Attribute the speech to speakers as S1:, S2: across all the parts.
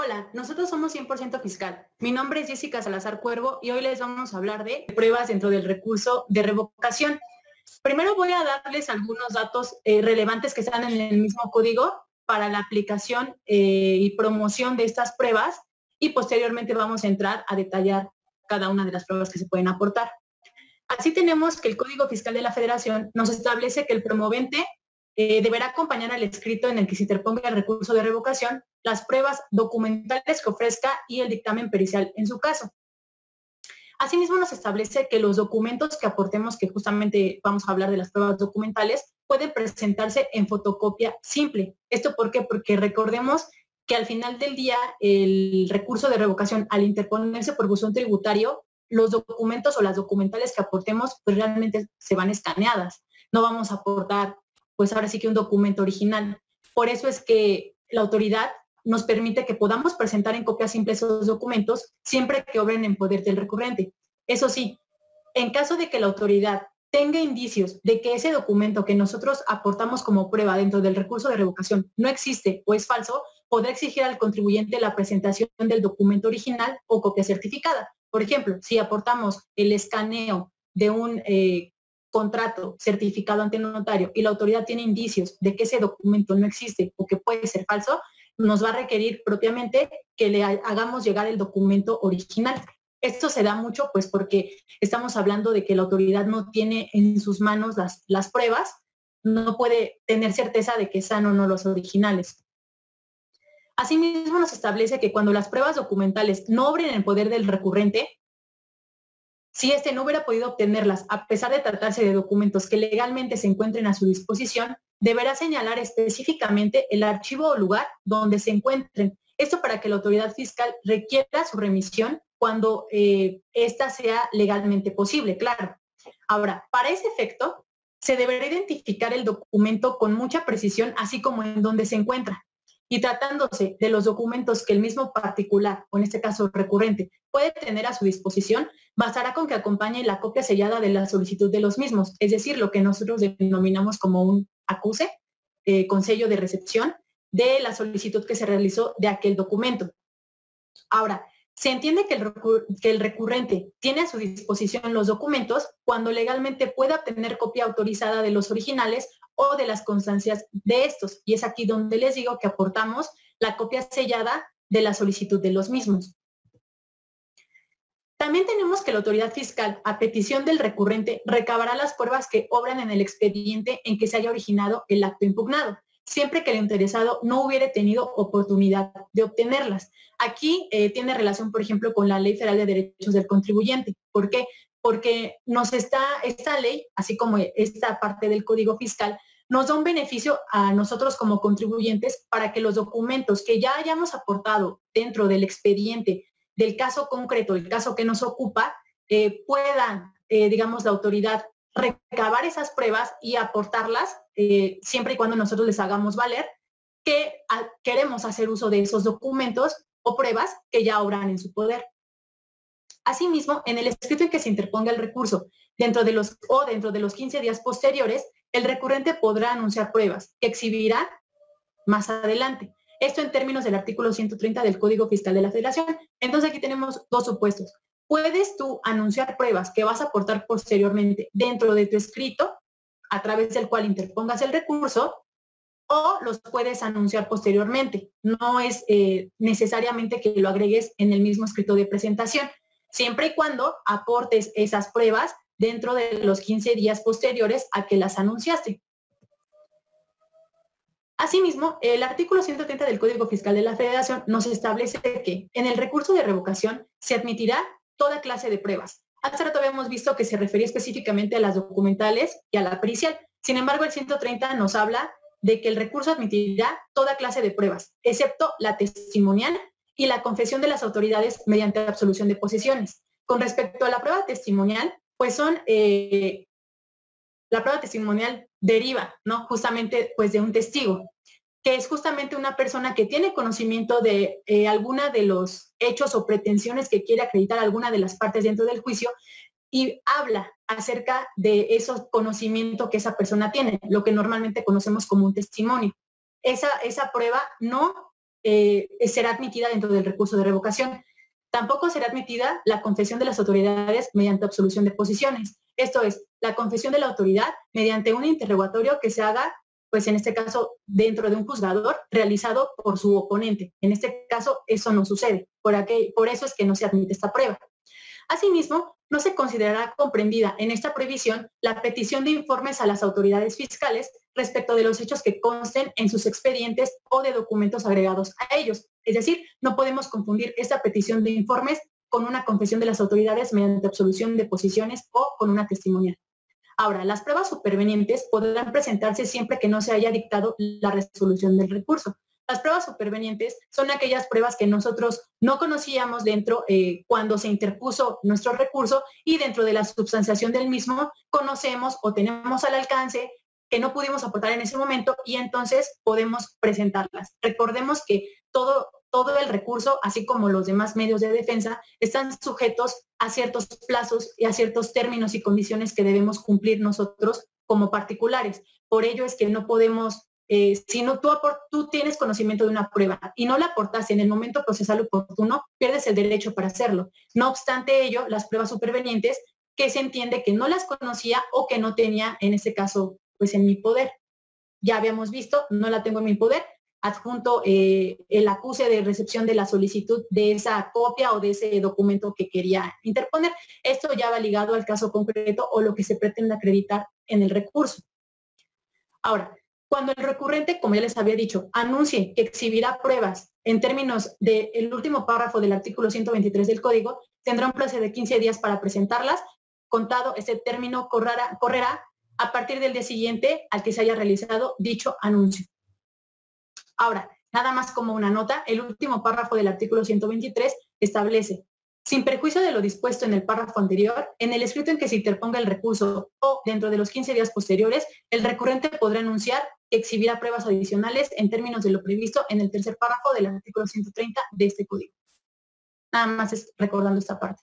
S1: Hola, nosotros somos 100% Fiscal. Mi nombre es Jessica Salazar Cuervo y hoy les vamos a hablar de pruebas dentro del recurso de revocación. Primero voy a darles algunos datos relevantes que están en el mismo código para la aplicación y promoción de estas pruebas y posteriormente vamos a entrar a detallar cada una de las pruebas que se pueden aportar. Así tenemos que el Código Fiscal de la Federación nos establece que el promovente deberá acompañar al escrito en el que se interponga el recurso de revocación las pruebas documentales que ofrezca y el dictamen pericial en su caso. Asimismo, nos establece que los documentos que aportemos, que justamente vamos a hablar de las pruebas documentales, pueden presentarse en fotocopia simple. ¿Esto por qué? Porque recordemos que al final del día el recurso de revocación, al interponerse por buzón tributario, los documentos o las documentales que aportemos pues realmente se van escaneadas. No vamos a aportar pues ahora sí que un documento original. Por eso es que la autoridad nos permite que podamos presentar en copia simple esos documentos siempre que obren en poder del recurrente. Eso sí, en caso de que la autoridad tenga indicios de que ese documento que nosotros aportamos como prueba dentro del recurso de revocación no existe o es falso, podrá exigir al contribuyente la presentación del documento original o copia certificada. Por ejemplo, si aportamos el escaneo de un contrato certificado ante notario y la autoridad tiene indicios de que ese documento no existe o que puede ser falso, nos va a requerir propiamente que le hagamos llegar el documento original. Esto se da mucho pues porque estamos hablando de que la autoridad no tiene en sus manos las pruebas, no puede tener certeza de que sean o no los originales. Asimismo, nos establece que cuando las pruebas documentales no obren en poder del recurrente, si éste no hubiera podido obtenerlas, a pesar de tratarse de documentos que legalmente se encuentren a su disposición, deberá señalar específicamente el archivo o lugar donde se encuentren. Esto para que la autoridad fiscal requiera su remisión cuando ésta sea legalmente posible, claro. Ahora, para ese efecto, se deberá identificar el documento con mucha precisión, así como en dónde se encuentra. Y tratándose de los documentos que el mismo particular, o en este caso recurrente, puede tener a su disposición, bastará con que acompañe la copia sellada de la solicitud de los mismos, es decir, lo que nosotros denominamos como un acuse con sello de recepción de la solicitud que se realizó de aquel documento. Ahora, se entiende que el recurrente tiene a su disposición los documentos cuando legalmente pueda obtener copia autorizada de los originales o de las constancias de estos. Y es aquí donde les digo que aportamos la copia sellada de la solicitud de los mismos. También tenemos que la autoridad fiscal, a petición del recurrente, recabará las pruebas que obran en el expediente en que se haya originado el acto impugnado, siempre que el interesado no hubiere tenido oportunidad de obtenerlas. Aquí tiene relación, por ejemplo, con la Ley Federal de Derechos del Contribuyente. ¿Por qué? Porque esta ley, así como esta parte del Código Fiscal, nos da un beneficio a nosotros como contribuyentes para que los documentos que ya hayamos aportado dentro del expediente del caso concreto, el caso que nos ocupa, puedan, digamos, la autoridad recabar esas pruebas y aportarlas siempre y cuando nosotros les hagamos valer que queremos hacer uso de esos documentos o pruebas que ya obran en su poder. Asimismo, en el escrito en que se interponga el recurso dentro de los 15 días posteriores, el recurrente podrá anunciar pruebas que exhibirá más adelante. Esto en términos del artículo 130 del Código Fiscal de la Federación. Entonces aquí tenemos dos supuestos. Puedes tú anunciar pruebas que vas a aportar posteriormente dentro de tu escrito, a través del cual interpongas el recurso, o los puedes anunciar posteriormente. No es necesariamente que lo agregues en el mismo escrito de presentación, siempre y cuando aportes esas pruebas dentro de los 15 días posteriores a que las anunciaste. Asimismo, el artículo 130 del Código Fiscal de la Federación nos establece que en el recurso de revocación se admitirá toda clase de pruebas. Hasta ahora habíamos visto que se refería específicamente a las documentales y a la pericial. Sin embargo, el 130 nos habla de que el recurso admitirá toda clase de pruebas, excepto la testimonial y la confesión de las autoridades mediante absolución de posesiones. Con respecto a la prueba testimonial, pues la prueba testimonial deriva, ¿no? Justamente, pues, de un testigo, que es justamente una persona que tiene conocimiento de alguna de los hechos o pretensiones que quiere acreditar alguna de las partes dentro del juicio y habla acerca de esos conocimientos que esa persona tiene, lo que normalmente conocemos como un testimonio. Esa prueba no será admitida dentro del recurso de revocación. Tampoco será admitida la confesión de las autoridades mediante absolución de posiciones. Esto es, la confesión de la autoridad mediante un interrogatorio que se haga, pues en este caso, dentro de un juzgador realizado por su oponente. En este caso, eso no sucede. Por eso es que no se admite esta prueba. Asimismo, no se considerará comprendida en esta prohibición la petición de informes a las autoridades fiscales respecto de los hechos que consten en sus expedientes o de documentos agregados a ellos. Es decir, no podemos confundir esta petición de informes con una confesión de las autoridades mediante absolución de posiciones o con una testimonial. Ahora, las pruebas supervenientes podrán presentarse siempre que no se haya dictado la resolución del recurso. Las pruebas supervenientes son aquellas pruebas que nosotros no conocíamos cuando se interpuso nuestro recurso, y dentro de la substanciación del mismo conocemos o tenemos al alcance que no pudimos aportar en ese momento, y entonces podemos presentarlas. Recordemos que todo el recurso, así como los demás medios de defensa, están sujetos a ciertos plazos y a ciertos términos y condiciones que debemos cumplir nosotros como particulares. Por ello es que no podemos, si no tú tienes conocimiento de una prueba y no la aportaste en el momento procesal oportuno, pierdes el derecho para hacerlo. No obstante ello, las pruebas supervenientes, que se entiende que no las conocía o que no tenía, en este caso, pues en mi poder. Ya habíamos visto, no la tengo en mi poder, adjunto el acuse de recepción de la solicitud de esa copia o de ese documento que quería interponer. Esto ya va ligado al caso concreto o lo que se pretende acreditar en el recurso. Ahora, cuando el recurrente, como ya les había dicho, anuncie que exhibirá pruebas en términos del último párrafo del artículo 123 del Código, tendrá un plazo de 15 días para presentarlas. Contado este término correrá a partir del día siguiente al que se haya realizado dicho anuncio. Ahora, nada más como una nota, el último párrafo del artículo 123 establece: sin perjuicio de lo dispuesto en el párrafo anterior, en el escrito en que se interponga el recurso o dentro de los 15 días posteriores, el recurrente podrá anunciar que exhibirá pruebas adicionales en términos de lo previsto en el tercer párrafo del artículo 130 de este código. Nada más es recordando esta parte.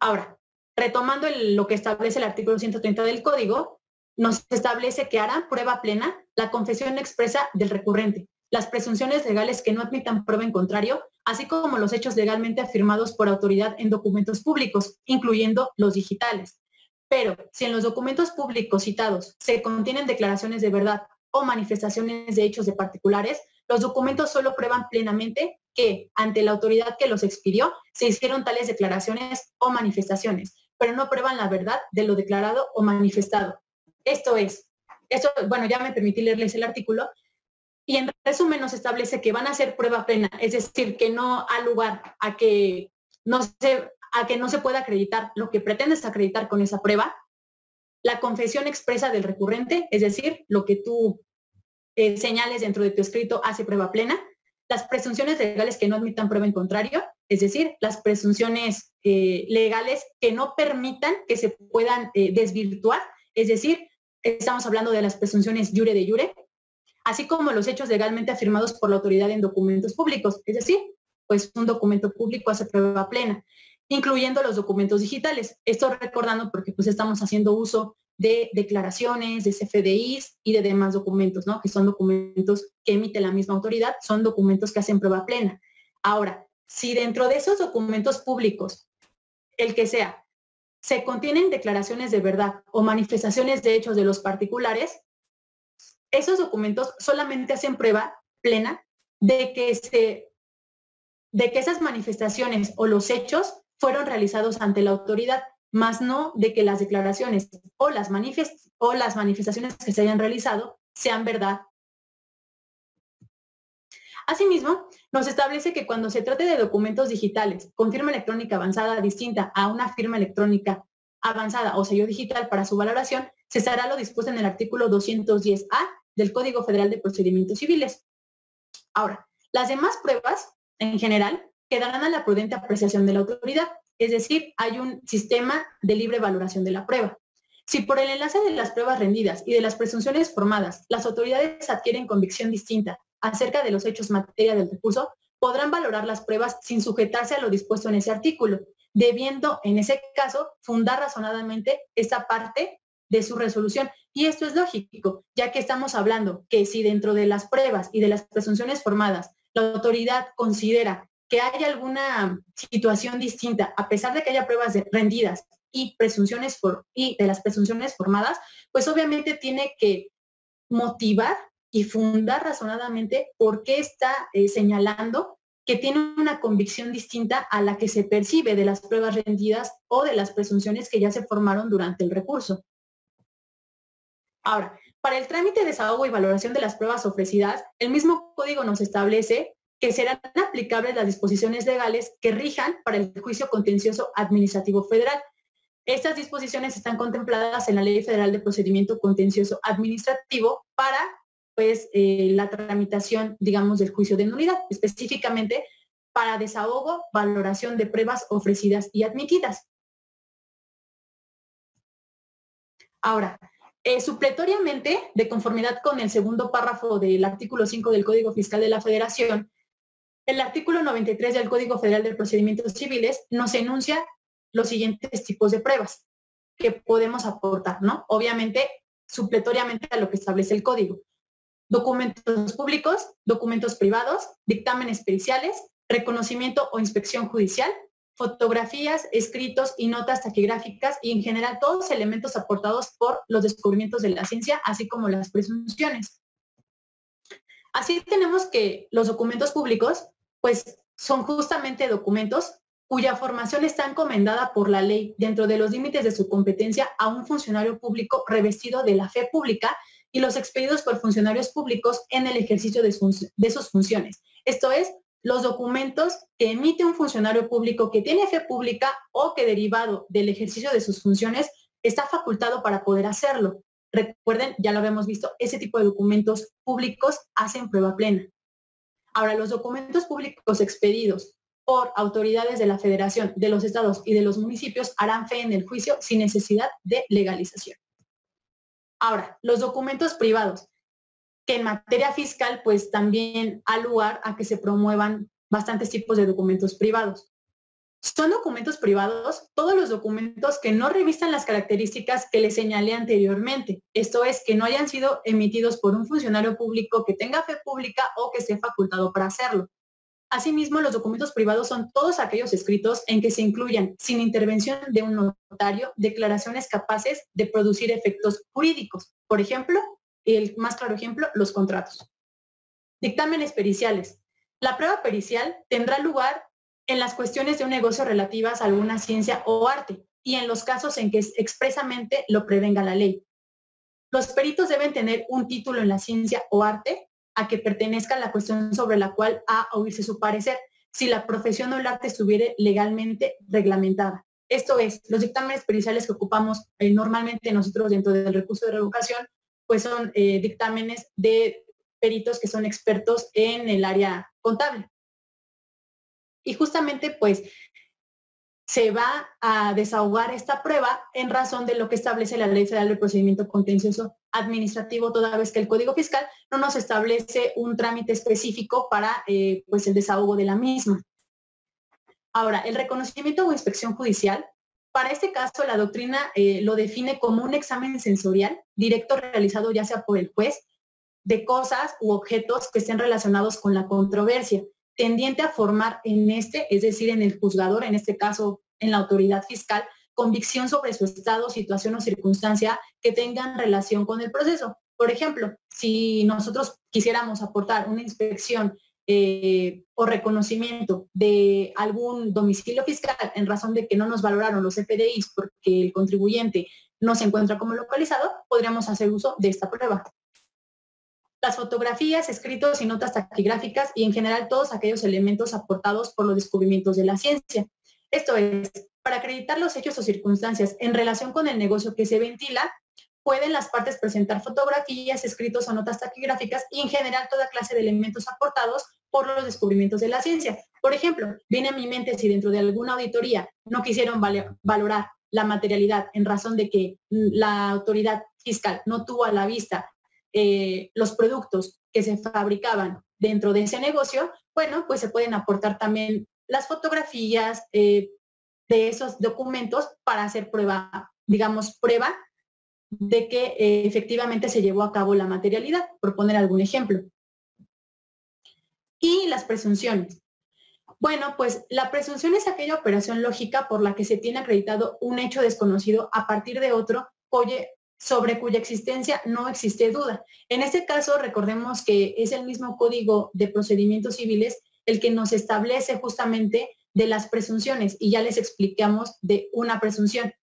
S1: Ahora, retomando lo que establece el artículo 130 del código, nos establece que hará prueba plena la confesión expresa del recurrente, las presunciones legales que no admitan prueba en contrario, así como los hechos legalmente afirmados por autoridad en documentos públicos, incluyendo los digitales. Pero si en los documentos públicos citados se contienen declaraciones de verdad o manifestaciones de hechos de particulares, los documentos solo prueban plenamente que, ante la autoridad que los expidió, se hicieron tales declaraciones o manifestaciones, pero no prueban la verdad de lo declarado o manifestado. Bueno, ya me permití leerles el artículo, y en resumen nos establece que van a ser prueba plena, es decir, que no ha lugar a que no se pueda acreditar lo que pretendes acreditar con esa prueba, la confesión expresa del recurrente, es decir, lo que tú señales dentro de tu escrito hace prueba plena, las presunciones legales que no admitan prueba en contrario, es decir, las presunciones legales que no permitan que se puedan desvirtuar, es decir, estamos hablando de las presunciones iure de iure, así como los hechos legalmente afirmados por la autoridad en documentos públicos, es decir, pues un documento público hace prueba plena, incluyendo los documentos digitales. Esto recordando porque pues estamos haciendo uso de declaraciones, de CFDIs y de demás documentos, ¿no? Que son documentos que emite la misma autoridad, son documentos que hacen prueba plena. Ahora, si dentro de esos documentos públicos, el que sea, se contienen declaraciones de verdad o manifestaciones de hechos de los particulares, esos documentos solamente hacen prueba plena de que esas manifestaciones o los hechos fueron realizados ante la autoridad, más no de que las declaraciones o las manifestaciones que se hayan realizado sean verdad. Asimismo, nos establece que cuando se trate de documentos digitales con firma electrónica avanzada distinta a una firma electrónica avanzada o sello digital para su valoración, se hará lo dispuesto en el artículo 210A del Código Federal de Procedimientos Civiles. Ahora, las demás pruebas, en general, quedarán a la prudente apreciación de la autoridad, es decir, hay un sistema de libre valoración de la prueba. Si por el enlace de las pruebas rendidas y de las presunciones formadas, las autoridades adquieren convicción distinta acerca de los hechos materia del recurso, podrán valorar las pruebas sin sujetarse a lo dispuesto en ese artículo, debiendo, en ese caso, fundar razonadamente esa parte de su resolución. Y esto es lógico, ya que estamos hablando que si dentro de las pruebas y de las presunciones formadas, la autoridad considera que hay alguna situación distinta, a pesar de que haya pruebas rendidas y de las presunciones formadas, pues obviamente tiene que motivar y fundar razonadamente por qué está señalando que tiene una convicción distinta a la que se percibe de las pruebas rendidas o de las presunciones que ya se formaron durante el recurso. Ahora, para el trámite de desahogo y valoración de las pruebas ofrecidas, el mismo código nos establece que serán aplicables las disposiciones legales que rijan para el juicio contencioso administrativo federal. Estas disposiciones están contempladas en la Ley Federal de Procedimiento Contencioso Administrativo para la tramitación, digamos, del juicio de nulidad, específicamente para desahogo, valoración de pruebas ofrecidas y admitidas. Ahora, supletoriamente, de conformidad con el segundo párrafo del artículo 5 del Código Fiscal de la Federación, el artículo 93 del Código Federal de Procedimientos Civiles nos enuncia los siguientes tipos de pruebas que podemos aportar, ¿no? Obviamente, supletoriamente a lo que establece el código. Documentos públicos, documentos privados, dictámenes periciales, reconocimiento o inspección judicial, fotografías, escritos y notas taquigráficas y en general todos elementos aportados por los descubrimientos de la ciencia, así como las presunciones. Así tenemos que los documentos públicos, pues son justamente documentos cuya formación está encomendada por la ley dentro de los límites de su competencia a un funcionario público revestido de la fe pública y los expedidos por funcionarios públicos en el ejercicio de sus funciones. Esto es, los documentos que emite un funcionario público que tiene fe pública o que derivado del ejercicio de sus funciones está facultado para poder hacerlo. Recuerden, ya lo habíamos visto, ese tipo de documentos públicos hacen prueba plena. Ahora, los documentos públicos expedidos por autoridades de la Federación, de los estados y de los municipios harán fe en el juicio sin necesidad de legalización. Ahora, los documentos privados, que en materia fiscal pues también ha lugar a que se promuevan bastantes tipos de documentos privados. Son documentos privados todos los documentos que no revistan las características que les señalé anteriormente. Esto es, que no hayan sido emitidos por un funcionario público que tenga fe pública o que esté facultado para hacerlo. Asimismo, los documentos privados son todos aquellos escritos en que se incluyan, sin intervención de un notario, declaraciones capaces de producir efectos jurídicos. Por ejemplo, el más claro ejemplo, los contratos. Dictámenes periciales. La prueba pericial tendrá lugar en las cuestiones de un negocio relativas a alguna ciencia o arte y en los casos en que expresamente lo prevenga la ley. Los peritos deben tener un título en la ciencia o arte a que pertenezca la cuestión sobre la cual ha oírse su parecer, si la profesión o el arte estuviera legalmente reglamentada. Esto es, los dictámenes periciales que ocupamos normalmente nosotros dentro del recurso de revocación, pues son dictámenes de peritos que son expertos en el área contable. Y justamente, pues, se va a desahogar esta prueba en razón de lo que establece la Ley Federal de Procedimiento Contencioso Administrativo, toda vez que el Código Fiscal no nos establece un trámite específico para pues el desahogo de la misma. Ahora, el reconocimiento o inspección judicial, para este caso la doctrina lo define como un examen sensorial directo realizado ya sea por el juez de cosas u objetos que estén relacionados con la controversia, tendiente a formar en es decir, en el juzgador, en este caso en la autoridad fiscal, convicción sobre su estado, situación o circunstancia que tengan relación con el proceso. Por ejemplo, si nosotros quisiéramos aportar una inspección o reconocimiento de algún domicilio fiscal en razón de que no nos valoraron los FDIs porque el contribuyente no se encuentra como localizado, podríamos hacer uso de esta prueba. Las fotografías, escritos y notas taquigráficas y en general todos aquellos elementos aportados por los descubrimientos de la ciencia. Esto es, para acreditar los hechos o circunstancias en relación con el negocio que se ventila, pueden las partes presentar fotografías, escritos o notas taquigráficas y en general toda clase de elementos aportados por los descubrimientos de la ciencia. Por ejemplo, viene a mi mente si dentro de alguna auditoría no quisieron valorar la materialidad en razón de que la autoridad fiscal no tuvo a la vista los productos que se fabricaban dentro de ese negocio, bueno, pues se pueden aportar también las fotografías de esos documentos para hacer prueba, digamos, prueba de que efectivamente se llevó a cabo la materialidad, por poner algún ejemplo. Y las presunciones. Bueno, pues la presunción es aquella operación lógica por la que se tiene acreditado un hecho desconocido a partir de otro sobre cuya existencia no existe duda. En este caso, recordemos que es el mismo Código de Procedimientos Civiles el que nos establece justamente de las presunciones y ya les explicamos de una presunción.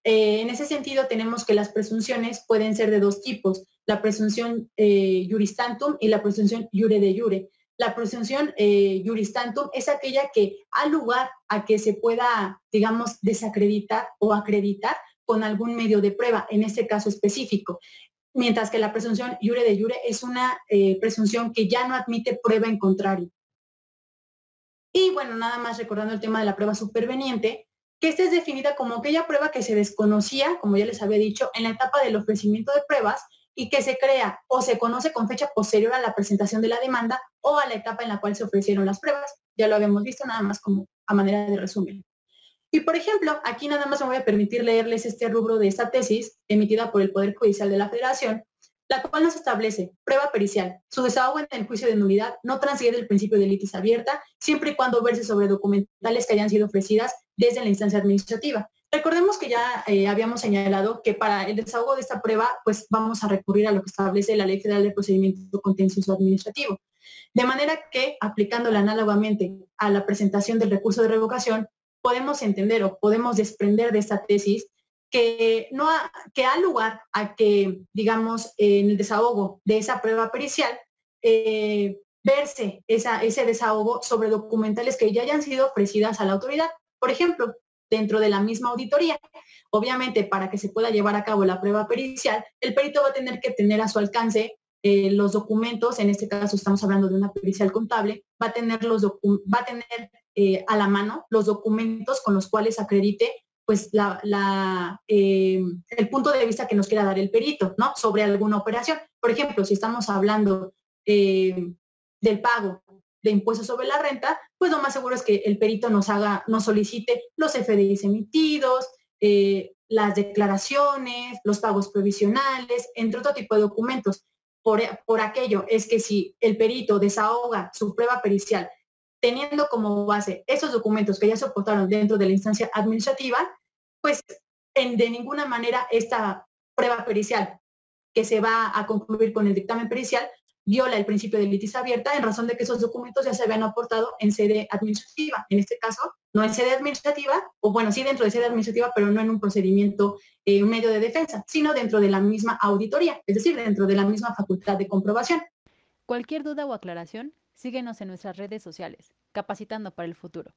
S1: En ese sentido, tenemos que las presunciones pueden ser de dos tipos, la presunción juris tantum y la presunción iure de jure. La presunción juris tantum es aquella que da lugar a que se pueda, digamos, desacreditar o acreditar con algún medio de prueba, en este caso específico. Mientras que la presunción iure de jure es una presunción que ya no admite prueba en contrario. Y bueno, nada más recordando el tema de la prueba superveniente, que esta es definida como aquella prueba que se desconocía, como ya les había dicho, en la etapa del ofrecimiento de pruebas y que se crea o se conoce con fecha posterior a la presentación de la demanda o a la etapa en la cual se ofrecieron las pruebas. Ya lo habíamos visto, nada más como a manera de resumen. Y por ejemplo, aquí nada más me voy a permitir leerles este rubro de esta tesis emitida por el Poder Judicial de la Federación, la cual nos establece prueba pericial. Su desahogo en el juicio de nulidad no transgrede el principio de litis abierta, siempre y cuando verse sobre documentales que hayan sido ofrecidas desde la instancia administrativa. Recordemos que ya habíamos señalado que para el desahogo de esta prueba, pues vamos a recurrir a lo que establece la Ley Federal de Procedimiento Contencioso Administrativo. De manera que, aplicándola análogamente a la presentación del recurso de revocación, podemos entender o podemos desprender de esta tesis que da lugar a que, digamos, en el desahogo de esa prueba pericial, verse ese desahogo sobre documentales que ya hayan sido ofrecidas a la autoridad. Por ejemplo, dentro de la misma auditoría. Obviamente, para que se pueda llevar a cabo la prueba pericial, el perito va a tener que tener a su alcance los documentos, en este caso estamos hablando de una pericial contable, va a tener a la mano los documentos con los cuales acredite pues el punto de vista que nos quiera dar el perito, ¿no? Sobre alguna operación. Por ejemplo, si estamos hablando del pago de impuestos sobre la renta, pues lo más seguro es que el perito nos solicite los FDIs emitidos, las declaraciones, los pagos provisionales, entre otro tipo de documentos. Por aquello es que si el perito desahoga su prueba pericial teniendo como base esos documentos que ya se aportaron dentro de la instancia administrativa, pues de ninguna manera esta prueba pericial que se va a concluir con el dictamen pericial viola el principio de litis abierta en razón de que esos documentos ya se habían aportado en sede administrativa. En este caso, no en sede administrativa, o bueno, sí dentro de sede administrativa, pero no en un procedimiento, un medio de defensa, sino dentro de la misma auditoría, es decir, dentro de la misma facultad de comprobación.
S2: Cualquier duda o aclaración, síguenos en nuestras redes sociales, Capacitando para el Futuro.